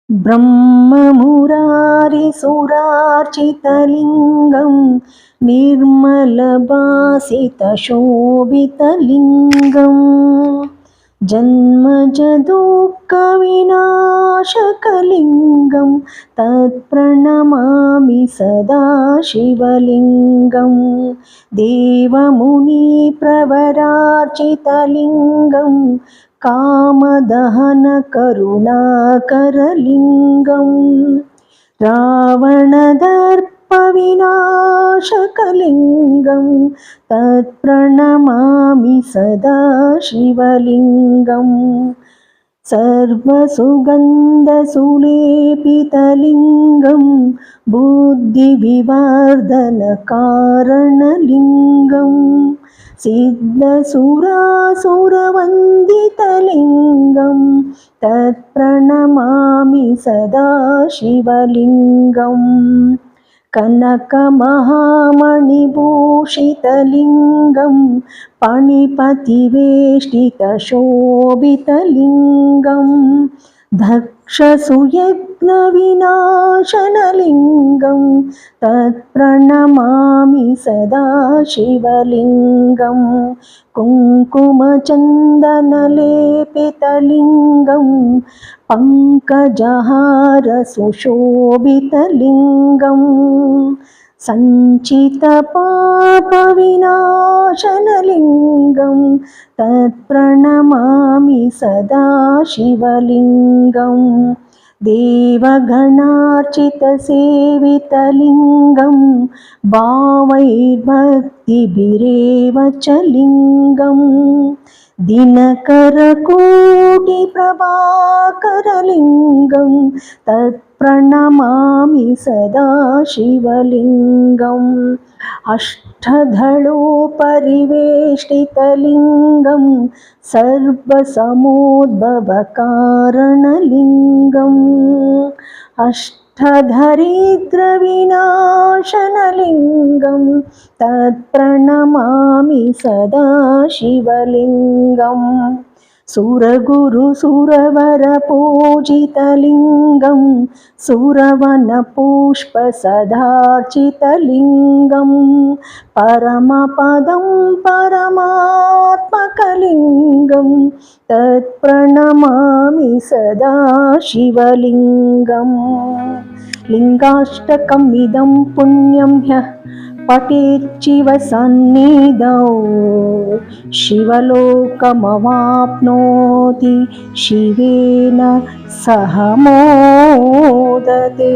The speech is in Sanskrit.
ब्रह्ममुरारिसुरार्चितलिङ्गं निर्मलभासितशोभितलिङ्गम् जन्मजदुःखविनाशकलिङ्गं तत्प्रणमामि सदा शिवलिङ्गं देवमुनिप्रवरार्चितलिङ्गं कामदहनकरुणाकरलिङ्गं रावणदर्पविनाशकलिङ्गं तत्प्रणमामि सदा शिवलिङ्गं सर्वसुगन्धसुलेपितलिङ्गं बुद्धिविवर्धनकारणलिङ्गं सिद्धसुरासुरवन्दितलिङ्गं तत्प्रणमामि सदा शिवलिङ्गं कनकमहामणिभूषितलिङ्गं पणिपतिवेष्टितशोभितलिङ्गं दक्षसुयज्ञविनाशनलिङ्गं तत्प्रणमामि सदा शिवलिङ्गं कुङ्कुमचन्दनलेपितलिङ्गं पङ्कजहारसुशोभितलिङ्गं सञ्चितपापविनाशनलिङ्गं तत्प्रणमामि सदा शिवलिङ्गं देवगणार्चितसेवितलिङ्गं भावैर्भक्तिभिरेव च लिङ्गं दिनकरकोटिप्रभाकरलिङ्गं तत्प्रणमामि सदा शिवलिङ्गम् अष्टदलोपरिवेष्टितलिङ्गं सर्वसमोद्भवकारणलिङ्गम् अष्टधरिद्रविनाशनलिङ्गं तत्प्रणमामि सदा शिवलिङ्गम् सुरगुरुसुरवरपूजितलिङ्गं सुरवनपुष्पसदार्चितलिङ्गं परमपदं परमात्मकलिङ्गं तत्प्रणमामि सदा शिवलिङ्गम् लिङ्गाष्टकम् इदं पुण्यं ह्यः पठेच्छिवसन्निधौ शिवलोकमवाप्नोति शिवेन सह मोदते।